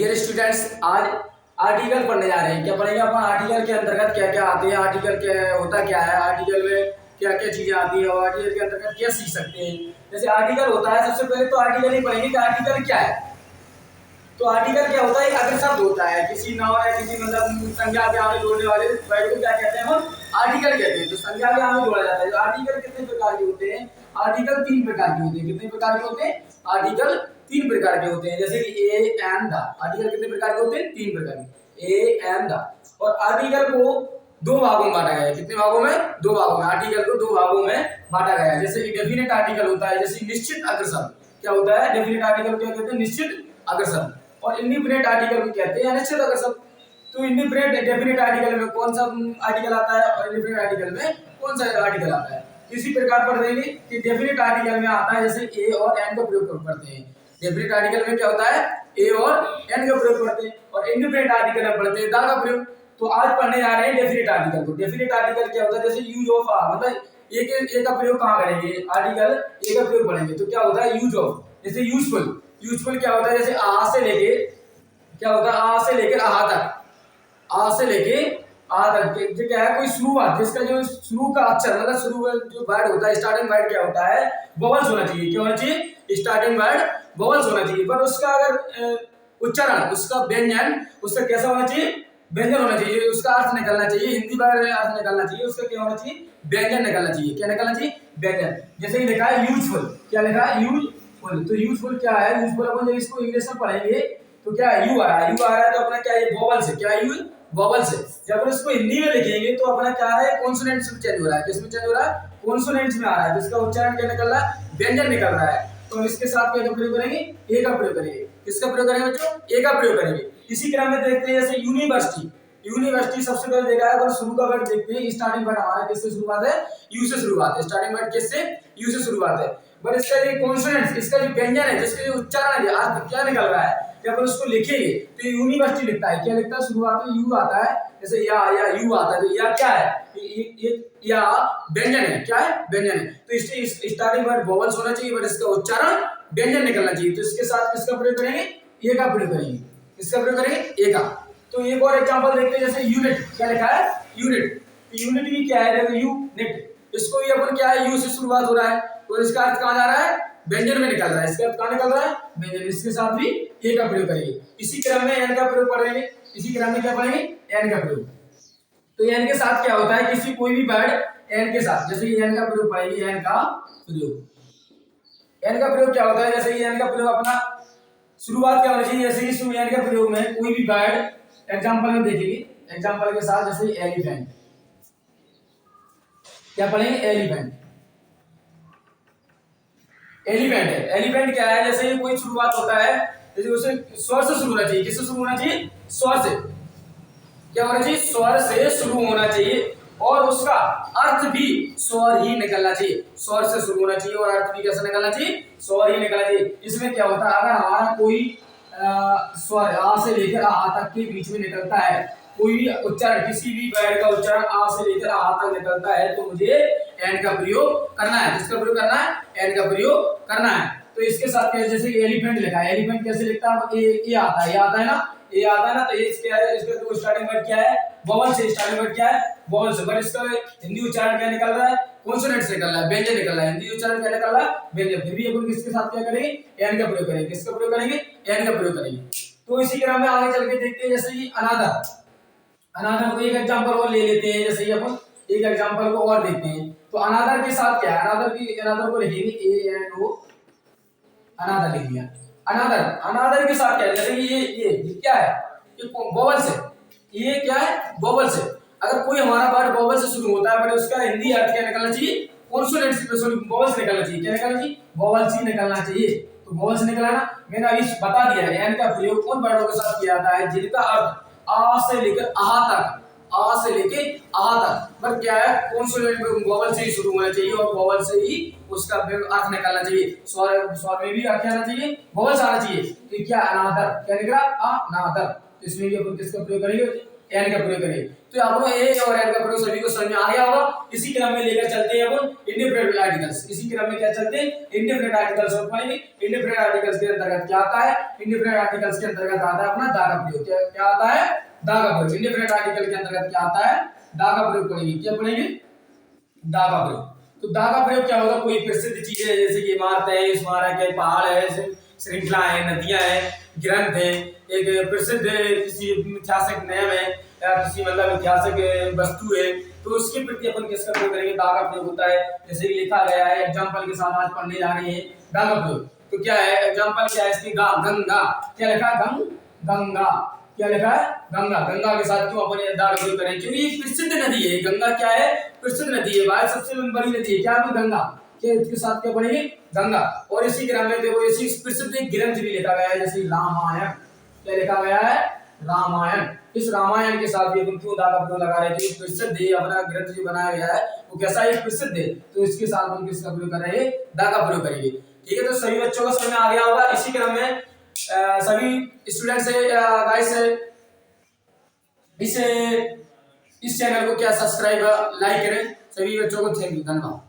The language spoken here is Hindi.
मेरे स्टूडेंट्स आज आर्टिकल पढ़ने जा रहे हैं। क्या पढ़ेंगे अपन? आर्टिकल के अंतर्गत क्या क्या आते हैं, आर्टिकल क्या होता क्या है, आर्टिकल में क्या क्या चीजें आती है और आर्टिकल के अंतर्गत क्या सीख सकते हैं। जैसे आर्टिकल होता है, सबसे पहले तो आर्टिकल ही पढ़ेंगे कि आर्टिकल क्या है। तो आर्टिकल क्या होता है? एक अग्र शब्द होता है, किसी नाम या किसी मतलब संज्ञा के आगे जोड़ने वाले वर्ड को क्या कहते हैं? हम आर्टिकल कहते हैं। तो संज्ञा के आगे जोड़ा जाता है। आर्टिकल कितने प्रकार के होते हैं? आर्टिकल 3 प्रकार के होते हैं। कितने प्रकार के होते हैं? आर्टिकल 3 प्रकार के होते हैं। जैसे कि ए एंड द। आर्टिकल कितने प्रकार के होते हैं? 3 प्रकार के, ए एंड द। और आर्टिकल को दो भागों में बांटा गया है। कितने भागों में? दो भागों में। आर्टिकल को दो भागों में बांटा गया है। जैसे कि डेफिनेट आर्टिकल होता है, जैसे निश्चित अग्र शब्द। क्या होता है? डेफिनेट आर्टिकल क्या कहते हैं? निश्चित अग्र शब्द। और इंडिफिनिट आर्टिकल को कहते हैं अनिश्चित अग्र शब्द। तो इंडिफिनिट डेफिनेट आर्टिकल में कौन सा आर्टिकल आता है और इंडिफिनिट आर्टिकल में कौन सा आर्टिकल आता है? इसी प्रकार पढ़ देंगे कि डेफिनेट आर्टिकल में आता है जैसे ए और एन का प्रयोग करते हैं। डेफिनेट आर्टिकल में क्या होता है? ए और एन का प्रयोग करते हैं। और इंडिफिनिट आर्टिकल में पढ़ते हैं दा का प्रयोग। तो आज पढ़ने जा रहे हैं डेफिनेट आर्टिकल को। डेफिनेट आर्टिकल क्या होता है? जैसे यूज ऑफ आ, मतलब ए का प्रयोग कहाँ करेंगे? आर्टिकल ए का प्रयोग पढ़ेंगे। तो क्या होता है? Use of. जैसे यूजफुल। यूजफुल क्या होता है? जैसे आ से लेके क्या होता है? आ से लेकर आहा तक। आ से लेके आ तक जो क्या है? कोई शुरुआत, जिसका जो शुरू का अक्षर मतलब शुरू जो वर्ड होता है, स्टार्टिंग वर्ड क्या होता है? वोवल्स होना चाहिए। क्या होना चाहिए? स्टार्टिंग वर्ड वोवल्स होना चाहिए। पर उसका अगर उच्चारण, उसका व्यंजन, उसका कैसा होना चाहिए? व्यंजन होना चाहिए। उसका अर्थ निकलना चाहिए, हिंदी वर्ड में अर्थ निकलना चाहिए। उसका क्या होना चाहिए? व्यंजन निकलना चाहिए। क्या निकलना चाहिए? व्यंजन। जैसे ही लिखा है यूजफुल। क्या लिखा है? यूजफुल। तो यूजफुल क्या है? यूजफुल अपन जब इसको इंग्लिश में पढ़ेंगे तो क्या है? यू आ रहा है। यू आ रहा है तो अपना क्या है? वोवल से। क्या है? यू वोवल से। जब हम इसको हिंदी में लिखेंगे तो अपना क्या है? कॉन्सोनेंट्स में चेंज हो रहा है। किसमें चेंज हो रहा है? कॉन्सोनेंट्स में आ रहा है, जिसका उच्चारण क्या निकल रहा है? व्यंजन निकल रहा है। तो हम इसके साथ क्या का प्रयोग करेंगे? ए का प्रयोग करेंगे। किसका प्रयोग करेंगे बच्चों? ए का प्रयोग करेंगे। इसी क्रम में देखते हैं जैसे यूनिवर्सिटी। यूनिवर्सिटी सबसे पहले देखा है, पर शुरू का वर्ड देखते हैं। स्टार्टिंग वर्ड हमारा किससे शुरुआत है? यू से शुरुआत है। स्टार्टिंग वर्ड किससे? यू से शुरुआत है। पर इसका ये कॉन्सोनेंट्स, इसका जो व्यंजन है, जिसका जो उच्चारण है, अर्थ क्या निकल रहा है? जब हम उसको लिखेंगे तो यूनिवर्सिटी लिखता है। क्या लिखता है? शुरुआत में यू आता है। जैसे या यू आता है। तो या क्या है? ये या व्यंजन है। क्या है? व्यंजन है। तो इससे स्टार्टिंग वर्ड वोवल्स होना चाहिए, बट इसका उच्चारण व्यंजन निकलना चाहिए। तो इसके साथ किसका प्रयोग करेंगे? ए का प्रयोग करेंगे। किसका प्रयोग करेंगे? ए का। तो एक और एग्जांपल देखते हैं, जैसे यूनिट। क्या लिखा है? यूनिट। तो यूनिट भी क्या है? देखो यूनिट, इसको भी अपन क्या है? यू से शुरुआत हो रहा है। तो इसका अर्थ कहां जा रहा है? व्यंजन में निकल रहा है। इसका अर्थ कहां निकल रहा है? व्यंजन। इसके साथ भी ए का प्रयोग करेंगे। इसी क्रम में एन का प्रयोग पढ़ेंगे। इसी क्रम में क्या पढ़ेंगे? एन का प्रयोग। तो एन के साथ क्या होता है? किसी कोई भी वर्ड एन के साथ, जैसे एन का प्रयोग पढ़ेंगे। एन का प्रयोग। एन का प्रयोग क्या होता है? जैसे एन का प्रयोग अपना शुरुआत क्या होनी चाहिए? जैसे कि शुरू एन का प्रयोग में कोई भी वर्ड एग्जांपल में देखेंगे। एग्जांपल के साथ जैसे एलिफेंट। क्या पढ़ेंगे? एलिफेंट। एलिफेंट है। एलिफेंट क्या है? जैसे कोई शुरुआत होता है, जैसे उसे स्वर से शुरू होना चाहिए। किससे शुरू होना चाहिए? स्वर से। क्या होना चाहिए? स्वर से शुरू होना चाहिए। और उसका अर्थ भी स्वर ही निकलना चाहिए। स्वर से शुरू होना चाहिए और अर्थ भी कैसे निकलना चाहिए? स्वर ही निकलना चाहिए। इसमें क्या होता है? अगर हमारा कोई स्वर आ से लेकर आ तक के बीच में निकलता है, कोई भी उच्चारण, किसी भी वर्ड का उच्चारण आ से लेकर आ तक निकलता है, तो मुझे एन का प्रयोग करना है। किसका प्रयोग करना है? एन का प्रयोग करना है। तो इसके साथ क्या है? जैसे एलिफेंट लिखा है। एलिफेंट कैसे लिखता है? ए आता है। ये आता है ना? ये आता है ना? तो ये क्या है? इसका तो स्टार्टिंग वर्ड क्या है? वोवल से। स्टार्टिंग वर्ड क्या है? वोवल से। पर इसका हिंदी उच्चारण क्या निकल रहा है? कॉन्सोनेंट्स निकल रहा है, व्यंजन निकल रहा है। हिंदी उच्चारण क्या निकल रहा है? व्यंजन। फिर भी अपन किसके साथ क्या करेंगे? एन का प्रयोग करेंगे। किसका प्रयोग करेंगे? एन का प्रयोग करेंगे। तो इसी क्रम में आगे चल के देखते हैं, जैसे कि अनादर। अनादर को एक एग्जांपल और ले लेते हैं। जैसे कि अपन एक एग्जांपल को और देखते हैं। तो अनादर के साथ क्या है? अनादर को लिखेंगे ए एन ओ। अनादर लिख लिया। अनादर। अनादर के साथ क्या है? जैसे कि ये क्या है? ये वोवल से। ये क्या है? वोवल से। अगर कोई हमारा वर्ड वोवल से शुरू होता है, बट उसका हिंदी अर्थ क्या निकलना चाहिए? कॉन्सोनेंट से, सॉरी वोवल से निकलना चाहिए। क्या निकलना चाहिए? वोवल से निकलना चाहिए। तो वोवल से निकला ना? मैंने अभी बता दिया है। एन का प्रयोग उन वर्डों के साथ किया जाता है जिनका अर्थ आ से लेकर आ तक, आ से लेके आ तक, पर क्या है? कॉन्सोनेंट में वोवल से ही शुरू होना चाहिए और वोवल से ही उसका अर्थ निकलना चाहिए। स्वर में भी अर्थ आना चाहिए, वोवल से आना चाहिए। तो क्या? अनादर। क्या निकला? अनादर। इसमें भी अपन किसका प्रयोग करेंगे? एन का प्रयोग करेंगे। तो यहाँ पर ए और एन का प्रयोग सभी को समझ में आ गया होगा। इसी क्रम में लेकर चलते हैं अपन इंडिफरेंट आर्टिकल्स। इसी क्रम में क्या चलते हैं इंडिफरेंट आर्टिकल्स और पढ़ेंगे। इंडिफरेंट आर्टिकल्स के अंतर्गत क्या आता है, इंडिफरेंट आर्टिकल्स के अंतर्गत आता है अपना दा का प्रयोग। क्या आता है, दा का प्रयोग। इंडिफरेंट आर्टिकल के अंतर्गत क्या आता है, दा का प्रयोग पढ़ेंगे। क्या पढ़ेंगे, दा का प्रयोग। तो दा का प्रयोग क्या होगा, कोई प्रसिद्ध चीजें जैसे कि इमारत है, स्मारक है, पहाड़ है, श्रृंखला है, नदियां है, ग्रंथ है, एक प्रसिद्ध किसी ऐतिहासिक नियम है या किसी मतलब ऐतिहासिक वस्तु है, तो उसके प्रति अपन किसका प्रयोग करेंगे, दा का प्रयोग होता है। जैसे कि लिखा गया है, एग्जाम्पल के साथ आज पढ़ने जा रहे हैं दा का प्रयोग। तो क्या है एग्जाम्पल, क्या है इसकी, गंगा। क्या लिखा है, गंगा। क्या लिखा है, गंगा। गंगा के साथ क्यों अपन दा का प्रयोग करें, क्योंकि ये प्रसिद्ध नदी है। गंगा क्या है, प्रसिद्ध नदी है, भारत सबसे बड़ी नदी है। क्या है गंगा, के इसके साथ क्या पढ़ेंगे, गंगा। और इसी क्रम में देखो इसी प्रसिद्ध एक ग्रंथ भी लिखा गया है, जैसे रामायण। क्या लिखा गया है, रामायण। इस रामायण के साथ भी अपन क्यों दा का प्रयोग लगा रहे हैं, क्योंकि प्रसिद्ध है, अपना ग्रंथ जो बनाया गया है वो कैसा है, प्रसिद्ध है। तो इसके साथ हम किसका प्रयोग कर रहे हैं, दा का प्रयोग करेंगे। ठीक है, तो सभी बच्चों को समझ में आ गया होगा। इसी क्रम में सभी स्टूडेंट से गाइस इस चैनल को क्या सब्सक्राइब लाइक करें। सभी बच्चों को थैंक यू, धन्यवाद।